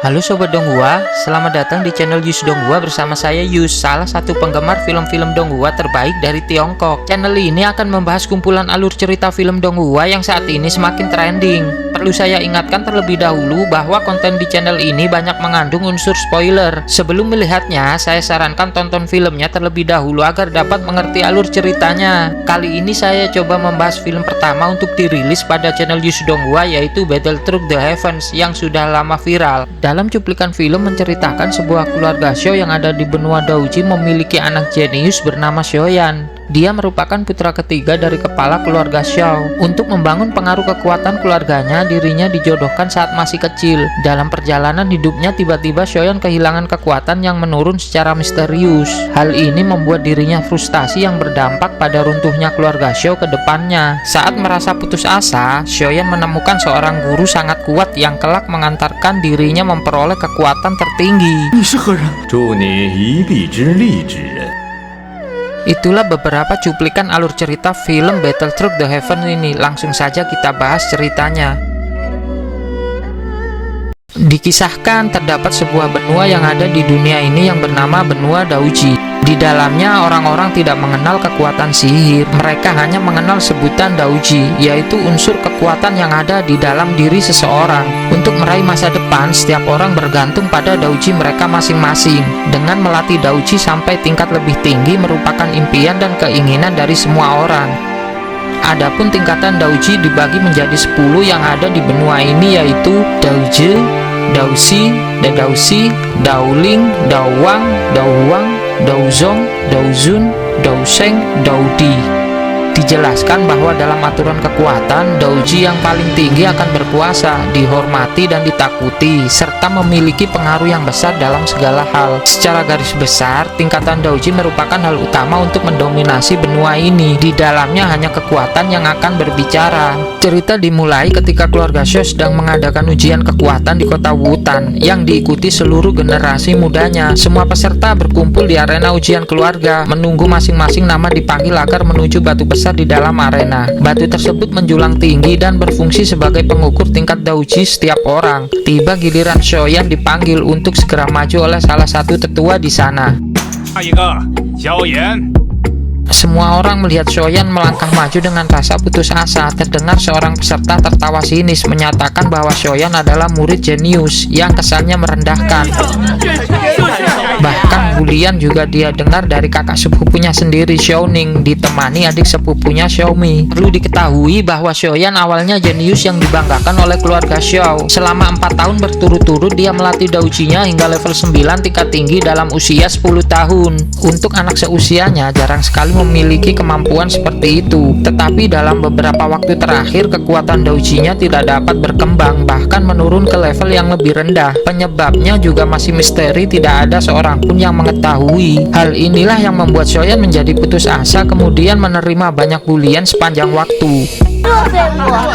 Halo Sobat Donghua, selamat datang di channel Yus Donghua bersama saya Yus, salah satu penggemar film-film Donghua terbaik dari Tiongkok. Channel ini akan membahas kumpulan alur cerita film Donghua yang saat ini semakin trending. Perlu saya ingatkan terlebih dahulu bahwa konten di channel ini banyak mengandung unsur spoiler. Sebelum melihatnya, saya sarankan tonton filmnya terlebih dahulu agar dapat mengerti alur ceritanya. Kali ini saya coba membahas film pertama untuk dirilis pada channel Yus Donghua, yaitu Battle Through the Heavens yang sudah lama viral. Dalam cuplikan film menceritakan sebuah keluarga Xiao yang ada di benua Daoji memiliki anak jenius bernama Xiaoyan. Dia merupakan putra ketiga dari kepala keluarga Xiao. Untuk membangun pengaruh kekuatan keluarganya, dirinya dijodohkan saat masih kecil. Dalam perjalanan hidupnya, tiba-tiba Xiaoyan kehilangan kekuatan yang menurun secara misterius. Hal ini membuat dirinya frustasi yang berdampak pada runtuhnya keluarga Xiao ke depannya. Saat merasa putus asa, Xiaoyan menemukan seorang guru sangat kuat yang kelak mengantarkan dirinya memperoleh kekuatan tertinggi. Itulah beberapa cuplikan alur cerita film Battle Through the Heavens ini. Langsung saja kita bahas ceritanya. Dikisahkan terdapat sebuah benua yang ada di dunia ini yang bernama benua Daoji. Di dalamnya orang-orang tidak mengenal kekuatan sihir. Mereka hanya mengenal sebutan Daoji, yaitu unsur kekuatan yang ada di dalam diri seseorang. Untuk meraih masa depan, setiap orang bergantung pada Daoji mereka masing-masing. Dengan melatih Daoji sampai tingkat lebih tinggi merupakan impian dan keinginan dari semua orang. Adapun tingkatan Daoji dibagi menjadi 10 yang ada di benua ini, yaitu Daoji, Daoxi, Daoxi, Daoling, Daowang, Daohuang, Daozong, Daozun, Daoseng, Daodi. Dijelaskan bahwa dalam aturan kekuatan, Daoji yang paling tinggi akan berkuasa, dihormati dan ditakuti, serta memiliki pengaruh yang besar dalam segala hal. Secara garis besar, tingkatan Daoji merupakan hal utama untuk mendominasi benua ini. Di dalamnya hanya kekuatan yang akan berbicara. Cerita dimulai ketika keluarga Xiao sedang mengadakan ujian kekuatan di kota Wutan yang diikuti seluruh generasi mudanya. Semua peserta berkumpul di arena ujian keluarga, menunggu masing-masing nama dipanggil agar menuju batu besar di dalam arena. Batu tersebut menjulang tinggi dan berfungsi sebagai pengukur tingkat Daoji setiap orang. Tiba giliran Xiaoyan dipanggil untuk segera maju oleh salah satu tetua di sana. Semua orang melihat Xiaoyan melangkah maju dengan rasa putus asa. Terdengar seorang peserta tertawa sinis menyatakan bahwa Xiaoyan adalah murid jenius yang kesannya merendahkan. Bahkan bulian juga dia dengar dari kakak sepupunya sendiri, Xiaoning, ditemani adik sepupunya Xiaomi. Perlu diketahui bahwa Xiaoyan awalnya jenius yang dibanggakan oleh keluarga Xiao. Selama 4 tahun berturut-turut dia melatih Daojinya hingga level 9 tingkat tinggi dalam usia 10 tahun. Untuk anak seusianya jarang sekali memiliki kemampuan seperti itu. Tetapi dalam beberapa waktu terakhir kekuatan Daojinya tidak dapat berkembang, bahkan menurun ke level yang lebih rendah. Penyebabnya juga masih misteri, tidak ada seorang pun yang mengetahui. Hal inilah yang membuat Xiaoyan menjadi putus asa, kemudian menerima banyak bulian sepanjang waktu.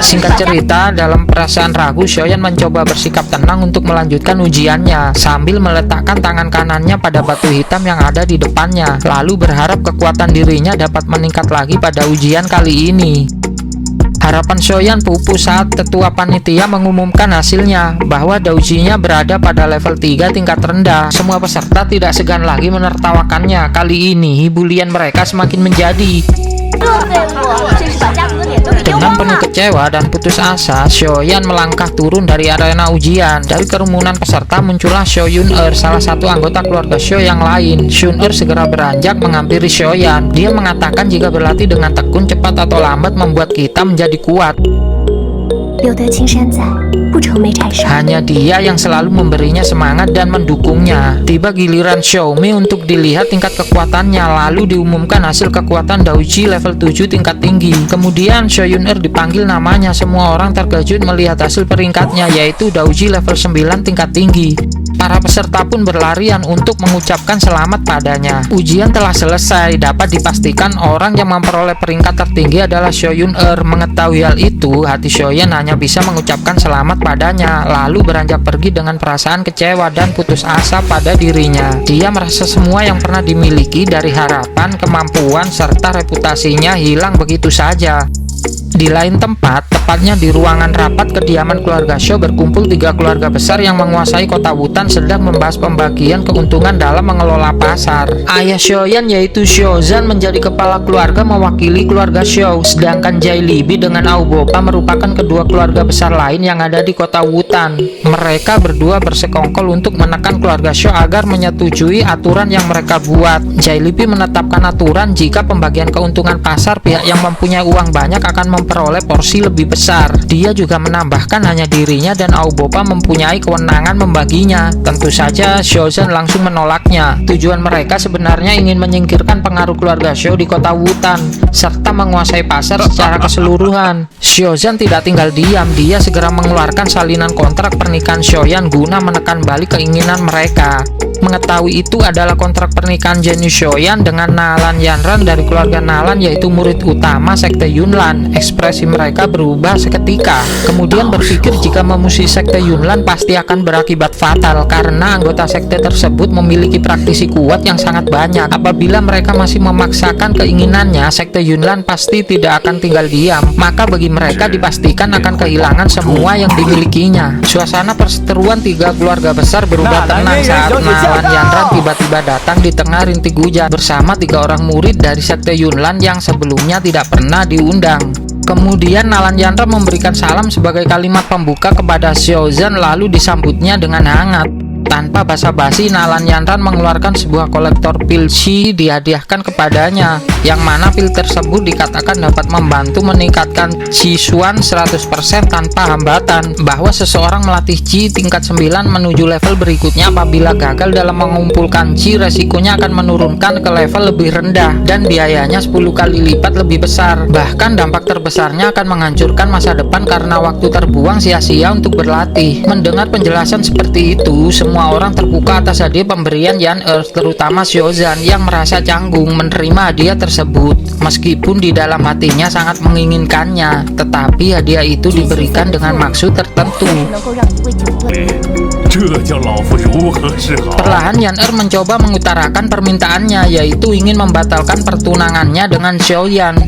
Singkat cerita, dalam perasaan ragu, Xiaoyan mencoba bersikap tenang untuk melanjutkan ujiannya sambil meletakkan tangan kanannya pada batu hitam yang ada di depannya, lalu berharap kekuatan dirinya dapat meningkat lagi pada ujian kali ini. Harapan Xiaoyan pupus saat tetua panitia mengumumkan hasilnya bahwa Daojinya berada pada level 3 tingkat rendah. Semua peserta tidak segan lagi menertawakannya. Kali ini bulian mereka semakin menjadi. Dengan penuh kecewa dan putus asa, Xiaoyan melangkah turun dari arena ujian. Dari kerumunan peserta muncullah Xiao Yun'er, salah satu anggota keluarga Xiao yang lain. Yun'er segera beranjak menghampiri Xiaoyan. Dia mengatakan jika berlatih dengan tekun, cepat atau lambat membuat kita menjadi kuat. Hanya dia yang selalu memberinya semangat dan mendukungnya. Tiba giliran Xiaomi untuk dilihat tingkat kekuatannya, lalu diumumkan hasil kekuatan Daoji level 7 tingkat tinggi. Kemudian Xiao Yun'er dipanggil namanya. Semua orang terkejut melihat hasil peringkatnya, yaitu Daoji level 9 tingkat tinggi. Para peserta pun berlarian untuk mengucapkan selamat padanya. Ujian telah selesai. Dapat dipastikan orang yang memperoleh peringkat tertinggi adalah Xiao Yun'er. Mengetahui hal itu, hati Xiaoyan hanya bisa mengucapkan selamat padanya, lalu beranjak pergi dengan perasaan kecewa dan putus asa pada dirinya. Dia merasa semua yang pernah dimiliki dari harapan, kemampuan, serta reputasinya hilang begitu saja. Di lain tempat, tepatnya di ruangan rapat kediaman keluarga Shou, berkumpul 3 keluarga besar yang menguasai kota Wutan sedang membahas pembagian keuntungan dalam mengelola pasar. Ayah Xiaoyan yaitu Xiaozan menjadi kepala keluarga mewakili keluarga Shou, sedangkan Jai Libi dengan Aobopa merupakan kedua keluarga besar lain yang ada di kota Wutan. Mereka berdua bersekongkol untuk menekan keluarga Shou agar menyetujui aturan yang mereka buat. Jai Libi menetapkan aturan jika pembagian keuntungan pasar, pihak yang mempunyai uang banyak akan memperoleh porsi lebih besar. Dia juga menambahkan hanya dirinya dan Aobopa mempunyai kewenangan membaginya. Tentu saja Xiaozan langsung menolaknya. Tujuan mereka sebenarnya ingin menyingkirkan pengaruh keluarga Shou di kota Wutan serta menguasai pasar secara keseluruhan. Xiaozan tidak tinggal diam, dia segera mengeluarkan salinan kontrak pernikahan Xiaoyan guna menekan balik keinginan mereka. Mengetahui itu adalah kontrak pernikahan jenius Xiaoyan dengan Nalan Yanran dari keluarga Nalan, yaitu murid utama sekte Yunlan. Ekspresi mereka berubah seketika. Kemudian berpikir jika memusuhi sekte Yunlan pasti akan berakibat fatal karena anggota sekte tersebut memiliki praktisi kuat yang sangat banyak. Apabila mereka masih memaksakan keinginannya, sekte Yunlan pasti tidak akan tinggal diam. Maka bagi mereka dipastikan akan kehilangan semua yang dimilikinya. Suasana perseteruan 3 keluarga besar berubah tenang saat Nalan Yanran tiba-tiba datang di tengah rintik hujan bersama 3 orang murid dari sekte Yunlan yang sebelumnya tidak pernah diundang. Kemudian Nalan Yanran memberikan salam sebagai kalimat pembuka kepada Xiaozan, lalu disambutnya dengan hangat. Tanpa basa-basi, Nalan Yanran mengeluarkan sebuah kolektor pil Qi dihadiahkan kepadanya, yang mana pil tersebut dikatakan dapat membantu meningkatkan Qi Xuan 100% tanpa hambatan, bahwa seseorang melatih Qi tingkat 9 menuju level berikutnya apabila gagal dalam mengumpulkan Qi, resikonya akan menurunkan ke level lebih rendah dan biayanya 10 kali lipat lebih besar. Bahkan dampak terbesarnya akan menghancurkan masa depan karena waktu terbuang sia-sia untuk berlatih. Mendengar penjelasan seperti itu, semua orang terbuka atas hadiah pemberian Yan terutama Xiaozan yang merasa canggung menerima hadiah tersebut. Meskipun di dalam hatinya sangat menginginkannya, tetapi hadiah itu diberikan dengan maksud tertentu. Perlahan Yan mencoba mengutarakan permintaannya, yaitu ingin membatalkan pertunangannya dengan Xiaoyan.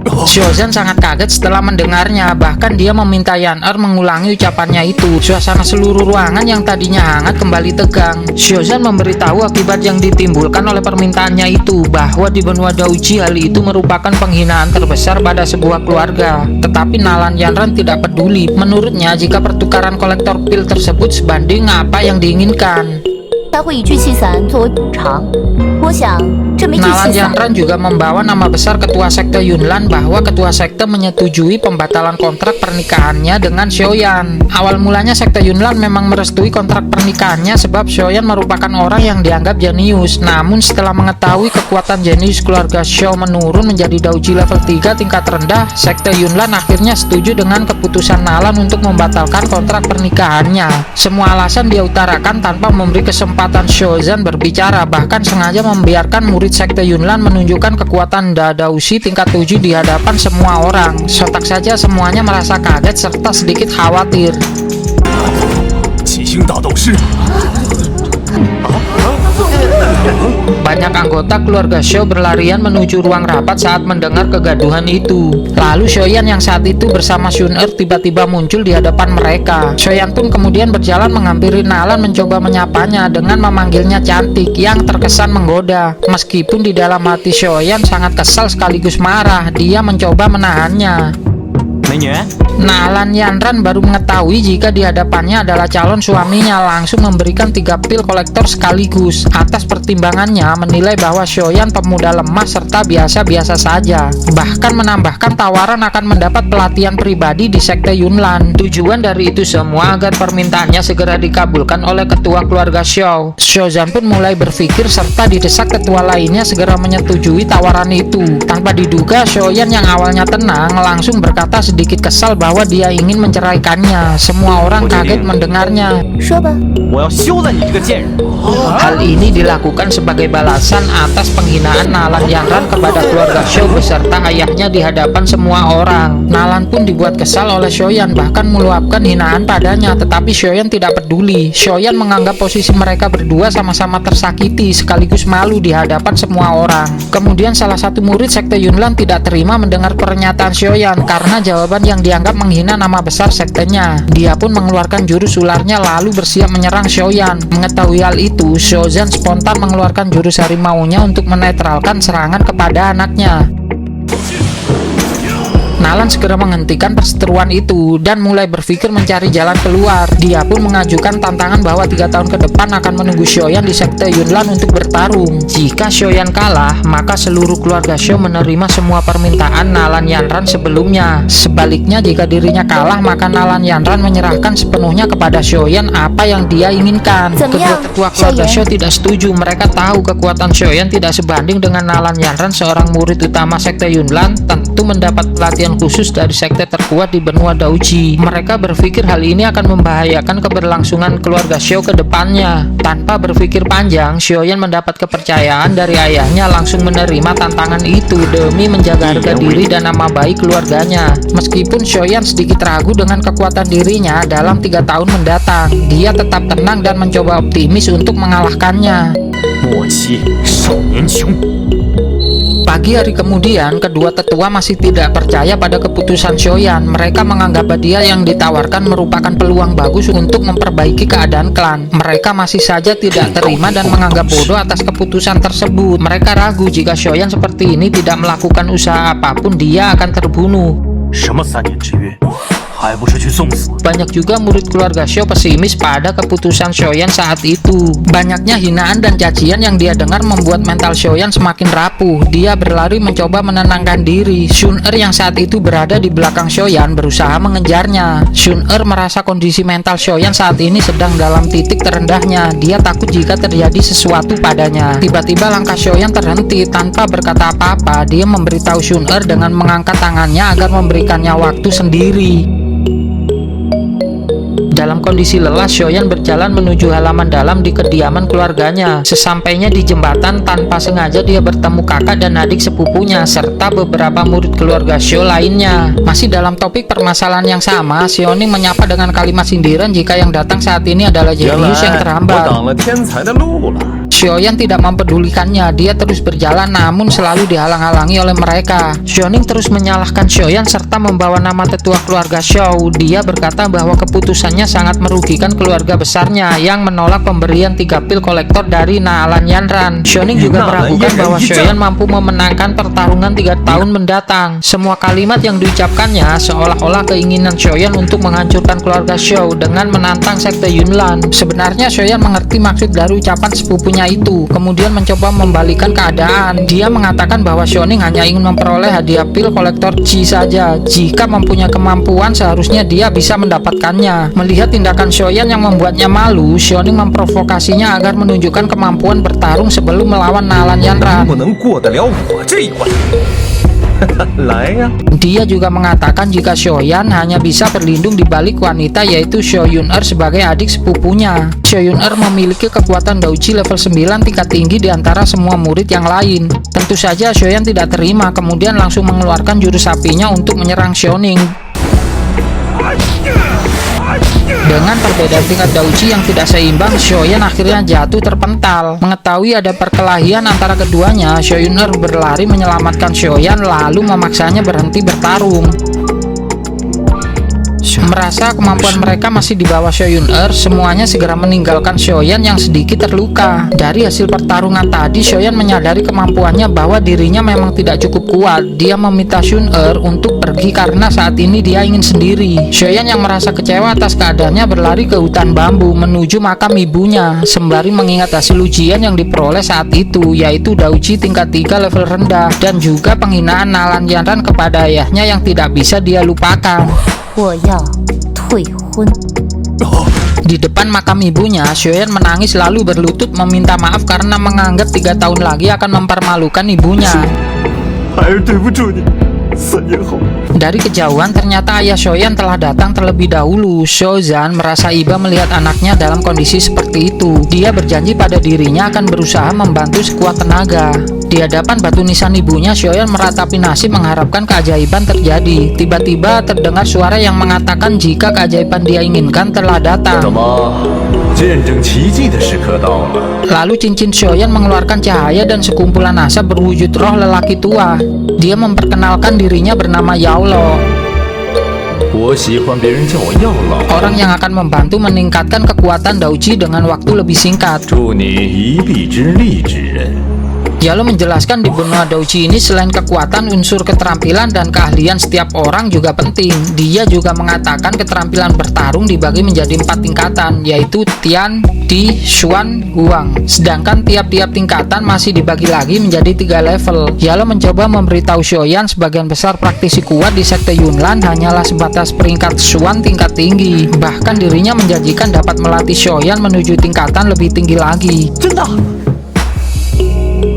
Xiaozan sangat kaget setelah mendengarnya, bahkan dia meminta Yan mengulangi ucapannya itu. Suasana seluruh ruangan yang tadinya hangat kembali tegang. Xiaozan memberitahu akibat yang ditimbulkan oleh permintaannya itu, bahwa di benua Daoji hal itu merupakan penghinaan terbesar pada sebuah keluarga. Tetapi Nalan Yanran tidak peduli. Menurutnya, jika pertukaran kolektor pil tersebut sebanding apa yang diinginkan. Nalan Yanran juga membawa nama besar ketua sekte Yunlan, bahwa ketua sekte menyetujui pembatalan kontrak pernikahannya dengan Xiaoyan. Awal mulanya sekte Yunlan memang merestui kontrak pernikahannya sebab Xiaoyan merupakan orang yang dianggap jenius. Namun setelah mengetahui kekuatan jenius keluarga Shou menurun menjadi Daoji level 3 tingkat rendah, sekte Yunlan akhirnya setuju dengan keputusan Nalan untuk membatalkan kontrak pernikahannya. Semua alasan dia utarakan tanpa memberi kesempatan Xiaozan berbicara, bahkan sengaja membiarkan murid sekte Yunlan menunjukkan kekuatan Daoshi tingkat 7 di hadapan semua orang. Sontak saja semuanya merasa kaget serta sedikit khawatir. Banyak anggota keluarga Shou berlarian menuju ruang rapat saat mendengar kegaduhan itu. Lalu Xiaoyan yang saat itu bersama Xun tiba-tiba muncul di hadapan mereka. Xiaoyan pun kemudian berjalan menghampiri Nalan mencoba menyapanya dengan memanggilnya cantik yang terkesan menggoda. Meskipun di dalam hati Xiaoyan sangat kesal sekaligus marah, dia mencoba menahannya. Nalan Yanran baru mengetahui jika di hadapannya adalah calon suaminya, langsung memberikan 3 pil kolektor sekaligus. Atas pertimbangannya menilai bahwa Xiaoyan pemuda lemah serta biasa-biasa saja. Bahkan menambahkan tawaran akan mendapat pelatihan pribadi di sekte Yunlan. Tujuan dari itu semua agar permintaannya segera dikabulkan oleh ketua keluarga Shou. Xiaozan pun mulai berpikir serta didesak ketua lainnya segera menyetujui tawaran itu. Tanpa diduga, Xiaoyan yang awalnya tenang langsung berkata sedikit sedikit kesal bahwa dia ingin menceraikannya. Semua orang kaget mendengarnya. 说吧。 我要休了你这个贱人！ Hal ini dilakukan sebagai balasan atas penghinaan Nalan Yanran kepada keluarga Shou beserta ayahnya di hadapan semua orang. Nalan pun dibuat kesal oleh Shoyan, bahkan meluapkan hinaan padanya, tetapi Shoyan tidak peduli. Shoyan menganggap posisi mereka berdua sama-sama tersakiti sekaligus malu di hadapan semua orang. Kemudian salah satu murid sekte Yunlan tidak terima mendengar pernyataan Shoyan karena jawaban yang dianggap menghina nama besar sektenya. Dia pun mengeluarkan jurus ularnya lalu bersiap menyerang Shoyan. Mengetahui hal itu, Shozan spontan mengeluarkan jurus harimaunya untuk menetralkan serangan kepada anaknya. Nalan segera menghentikan perseteruan itu dan mulai berpikir mencari jalan keluar. Dia pun mengajukan tantangan bahwa 3 tahun ke depan akan menunggu Shoyan di sekte Yunlan untuk bertarung. Jika Shoyan kalah, maka seluruh keluarga Shou menerima semua permintaan Nalan Yanran sebelumnya. Sebaliknya, jika dirinya kalah, maka Nalan Yanran menyerahkan sepenuhnya kepada Shoyan apa yang dia inginkan. Kedua tetua keluarga Shou tidak setuju. Mereka tahu kekuatan Shoyan tidak sebanding dengan Nalan Yanran, seorang murid utama sekte Yunlan, tentu mendapat pelatihan khusus dari sekte terkuat di benua Daoji. Mereka berpikir hal ini akan membahayakan keberlangsungan keluarga Shou ke depannya. Tanpa berpikir panjang, Shoyan mendapat kepercayaan dari ayahnya langsung menerima tantangan itu demi menjaga harga diri dan nama baik keluarganya. Meskipun Shoyan sedikit ragu dengan kekuatan dirinya dalam 3 tahun mendatang, dia tetap tenang dan mencoba optimis untuk mengalahkannya. 莫欺少年穷。 Pagi hari kemudian, kedua tetua masih tidak percaya pada keputusan Shoyan. Mereka menganggap hadiah yang ditawarkan merupakan peluang bagus untuk memperbaiki keadaan klan. Mereka masih saja tidak terima dan menganggap bodoh atas keputusan tersebut. Mereka ragu jika Shoyan seperti ini tidak melakukan usaha apapun, dia akan terbunuh. 什么3年之约，还不是去送死？ Banyak juga murid keluarga Shou pesimis pada keputusan Shoyan saat itu. Banyaknya hinaan dan cacian yang dia dengar membuat mental Shoyan semakin rapuh. Dia berlari mencoba menenangkan diri. Shun-er yang saat itu berada di belakang Shoyan berusaha mengejarnya. Shun-er merasa kondisi mental Shoyan saat ini sedang dalam titik terendahnya. Dia takut jika terjadi sesuatu padanya. Tiba-tiba langkah Shoyan terhenti tanpa berkata apa-apa. Dia memberitahu Shun-er dengan mengangkat tangannya agar memberikannya waktu sendiri. Dalam kondisi lelah, Shoyan berjalan menuju halaman dalam di kediaman keluarganya. Sesampainya di jembatan, tanpa sengaja dia bertemu kakak dan adik sepupunya, serta beberapa murid keluarga Shou lainnya. Masih dalam topik permasalahan yang sama, Xiaoning menyapa dengan kalimat sindiran jika yang datang saat ini adalah jenius yang terhambat. Shoyan tidak mempedulikannya, dia terus berjalan namun selalu dihalang-halangi oleh mereka. Xiaoning terus menyalahkan Shoyan serta membawa nama tetua keluarga Shou. Dia berkata bahwa keputusannya sangat merugikan keluarga besarnya yang menolak pemberian 3 pil kolektor dari Nalan Yanran. Xiaoning juga meragukan bahwa Shoyan mampu memenangkan pertarungan 3 tahun mendatang. Semua kalimat yang diucapkannya seolah-olah keinginan Shoyan untuk menghancurkan keluarga Shou dengan menantang sekte Yunlan. Sebenarnya Shoyan mengerti maksud dari ucapan sepupunya itu, kemudian mencoba membalikan keadaan. Dia mengatakan bahwa Xiaoning hanya ingin memperoleh hadiah pil kolektor Qi saja. Jika mempunyai kemampuan, seharusnya dia bisa mendapatkannya. Melihat tindakan Shoyan yang membuatnya malu, Xiaoning memprovokasinya agar menunjukkan kemampuan bertarung sebelum melawan Nalan Yanran. Dia juga mengatakan jika Shoyan hanya bisa berlindung di balik wanita, yaitu Shou Yun-er sebagai adik sepupunya. Shou Yun-er memiliki kekuatan Daoji level 9 tingkat tinggi di antara semua murid yang lain. Tentu saja Shoyan tidak terima, kemudian langsung mengeluarkan jurus apinya untuk menyerang Xiaoning. Dengan perbedaan tingkat Daoji yang tidak seimbang, Shoyan akhirnya jatuh terpental. Mengetahui ada perkelahian antara keduanya, Shou Yun-er berlari menyelamatkan Shoyan lalu memaksanya berhenti bertarung. Merasa kemampuan mereka masih di bawah Shou Yun-er, semuanya segera meninggalkan Shoyan yang sedikit terluka. Dari hasil pertarungan tadi, Shoyan menyadari kemampuannya bahwa dirinya memang tidak cukup kuat. Dia meminta Shun-er untuk pergi karena saat ini dia ingin sendiri. Shoyan yang merasa kecewa atas keadaannya berlari ke hutan bambu menuju makam ibunya, sembari mengingat hasil ujian yang diperoleh saat itu, yaitu Daoji tingkat 3 level rendah dan juga penghinaan Nalan Yanran kepada ayahnya yang tidak bisa dia lupakan. 我要退婚。 Di depan makam ibunya, Shoyan menangis lalu berlutut meminta maaf karena menganggap 3 tahun lagi akan mempermalukan ibunya. 3年后， Dari kejauhan ternyata ayah Shoyan telah datang terlebih dahulu. Shozan merasa iba melihat anaknya dalam kondisi seperti itu. Dia berjanji pada dirinya akan berusaha membantu sekuat tenaga. Di hadapan batu nisan ibunya, Shoyan meratapi nasib mengharapkan keajaiban terjadi. Tiba-tiba terdengar suara yang mengatakan jika keajaiban dia inginkan telah 怎 datang. 么，见证奇迹的时刻到了？ Lalu cincin Shoyan mengeluarkan cahaya dan sekumpulan asap berwujud roh lelaki tua. Dia memperkenalkan dirinya bernama Yaulo, 我喜欢别人叫我药老。 orang yang akan membantu meningkatkan kekuatan Dauji dengan waktu lebih singkat. 助你一臂之力之人。 Yalo menjelaskan di benua Dauji ini selain kekuatan, unsur keterampilan dan keahlian setiap orang juga penting. Dia juga mengatakan keterampilan bertarung dibagi menjadi 4 tingkatan, yaitu Tian, Di, Xuan, Guang. Sedangkan tiap-tiap tingkatan masih dibagi lagi menjadi 3 level. Yalo mencoba memberitahu Shoyan sebagian besar praktisi kuat di sekte Yunlan hanyalah sebatas peringkat Xuan tingkat tinggi. Bahkan dirinya menjanjikan dapat melatih Shoyan menuju tingkatan lebih tinggi lagi. 真的？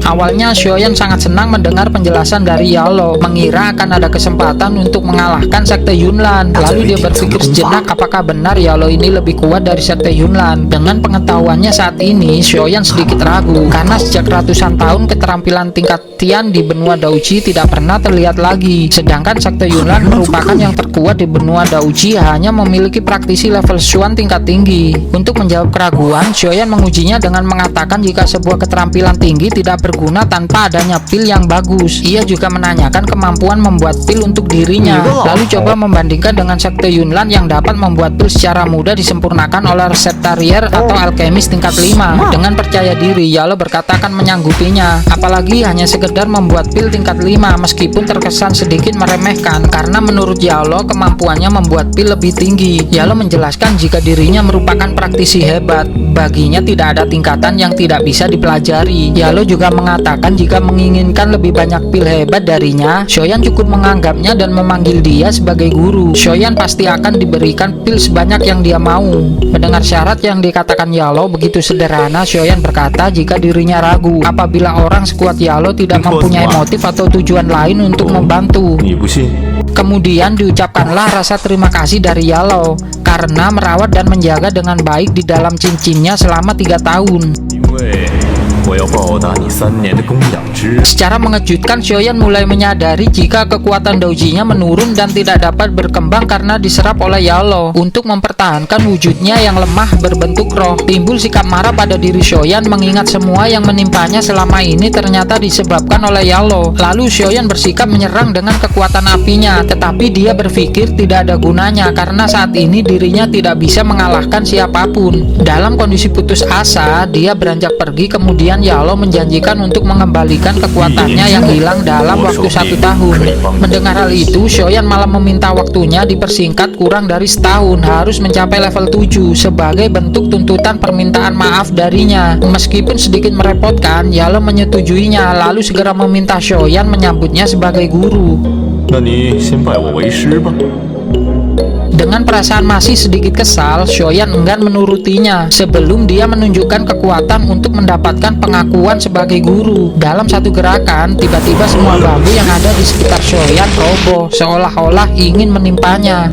Awalnya Shoyan sangat senang mendengar penjelasan dari Yalo, mengira akan ada kesempatan untuk mengalahkan sekte Yunlan. Lalu dia berpikir sejenak apakah benar Yalo ini lebih kuat dari sekte Yunlan. Dengan pengetahuannya saat ini, Shoyan sedikit ragu karena sejak ratusan tahun keterampilan tingkat Tian di benua Dauji tidak pernah terlihat lagi. Sedangkan sekte Yunlan merupakan yang terkuat di benua Dauji, hanya memiliki praktisi level Xuan tingkat tinggi. Untuk menjawab keraguan, Shoyan mengujinya dengan mengatakan jika sebuah keterampilan tinggi tidak berguna tanpa adanya pil yang bagus. Ia juga menanyakan kemampuan membuat pil untuk dirinya, lalu coba membandingkan dengan sekte Yunlan yang dapat membuat pil secara mudah disempurnakan oleh reseptarier atau alkemis tingkat 5. Dengan percaya diri, Yalo berkata akan menyanggupinya, apalagi hanya sekedar membuat pil tingkat 5, meskipun terkesan sedikit meremehkan karena menurut Yalo kemampuannya membuat pil lebih tinggi. Yalo menjelaskan jika dirinya merupakan praktisi hebat, baginya tidak ada tingkatan yang tidak bisa dipelajari. Yalo juga mengatakan jika menginginkan lebih banyak pil hebat darinya, Shoyan cukup menganggapnya dan memanggil dia sebagai guru. Shoyan pasti akan diberikan pil sebanyak yang dia mau. Mendengar syarat yang dikatakan Yalo begitu sederhana, Shoyan berkata jika dirinya ragu apabila orang sekuat Yalo tidak mempunyai motif atau tujuan lain untuk membantu. 你不信？ Kemudian diucapkanlah rasa terima kasih dari Yalo karena merawat dan menjaga dengan baik di dalam cincinnya selama 3 tahun. 因为我要报答你3年的供养之恩。 Secara mengejutkan, Shoyan mulai menyadari jika kekuatan Daujinya menurun dan tidak dapat berkembang karena diserap oleh Yalo. Untuk mempertahankan wujudnya yang lemah berbentuk roh, timbul sikap marah pada diri Shoyan mengingat semua yang menimpanya selama ini ternyata disebabkan oleh Yalo. Lalu Shoyan bersikap menyerang dengan kekuatan apinya, tetapi dia berpikir tidak ada gunanya karena saat ini dirinya tidak bisa mengalahkan siapapun. Dalam kondisi putus asa, dia beranjak pergi. Kemudian Yalo menjanjikan untuk mengembalikan kekuatannya yang hilang dalam waktu 1 tahun. Mendengar hal itu, Shoyan malah meminta waktunya dipersingkat kurang dari setahun, harus mencapai level 7 sebagai bentuk tuntutan permintaan maaf darinya. Meskipun sedikit merepotkan, Yalo menyetujuinya lalu segera meminta Shoyan menyambutnya sebagai guru. 那你先拜我为师吧。 Dengan perasaan masih sedikit kesal, Shoyan enggan menurutinya sebelum dia menunjukkan kekuatan untuk mendapatkan pengakuan sebagai guru. Dalam satu gerakan, tiba-tiba semua bambu yang ada di sekitar Shoyan roboh, seolah-olah ingin menimpanya.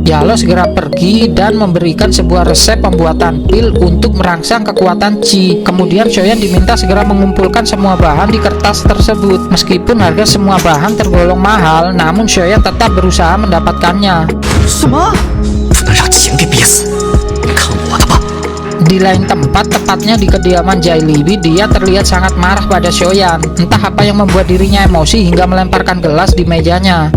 Yalo segera pergi dan memberikan sebuah resep pembuatan pil untuk merangsang kekuatan Qi. Kemudian Shoyan diminta segera mengumpulkan semua bahan di kertas tersebut. Meskipun harga semua bahan tergolong mahal, namun Shoyan tetap berusaha mendapatkannya. 什么？不能让钱给憋死！看我的吧！ Di lain tempat, tepatnya di kediaman Jailibi, dia terlihat sangat marah pada Shoyan. Entah apa yang membuat dirinya emosi hingga melemparkan gelas di mejanya.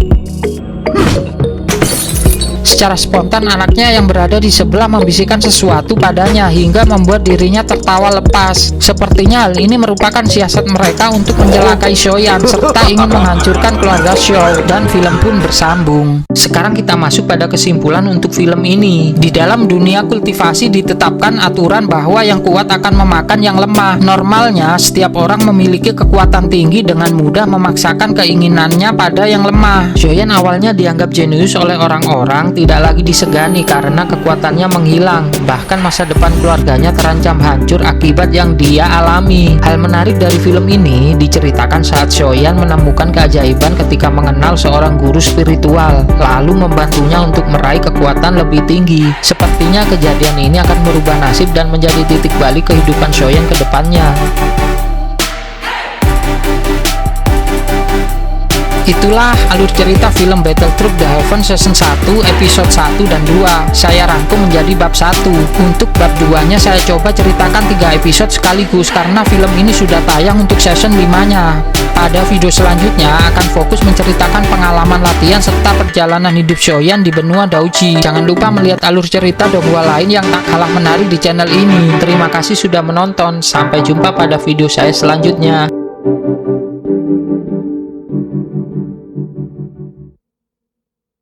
Secara spontan anaknya yang berada di sebelah membisikkan sesuatu padanya hingga membuat dirinya tertawa lepas. Sepertinya hal ini merupakan siasat mereka untuk mencelakai Shoyan serta ingin menghancurkan keluarga Xiao, dan film pun bersambung. Sekarang kita masuk pada kesimpulan untuk film ini. Di dalam dunia kultivasi ditetapkan aturan bahwa yang kuat akan memakan yang lemah. Normalnya setiap orang memiliki kekuatan tinggi dengan mudah memaksakan keinginannya pada yang lemah. Shoyan awalnya dianggap jenius oleh orang-orang, tidak lagi disegani karena kekuatannya menghilang. Bahkan masa depan keluarganya terancam hancur akibat yang dia alami. Hal menarik dari film ini diceritakan saat Shoyan menemukan keajaiban ketika mengenal seorang guru spiritual, lalu membantunya untuk meraih kekuatan lebih tinggi. Sepertinya kejadian ini akan merubah nasib dan menjadi titik balik kehidupan Shoyan ke depannya. Itulah alur cerita film Battle Troop The Heaven Season 1 episode 1 dan 2. Saya rangkum menjadi bab 1. Untuk bab 2 nya saya coba ceritakan 3 episode sekaligus karena film ini sudah tayang untuk season 5 nya. Pada video selanjutnya akan fokus menceritakan pengalaman latihan serta perjalanan hidup Shoyan di benua Daoji. Jangan lupa melihat alur cerita donghua lain yang tak kalah menarik di channel ini. Terima kasih sudah menonton. Sampai jumpa pada video saya selanjutnya.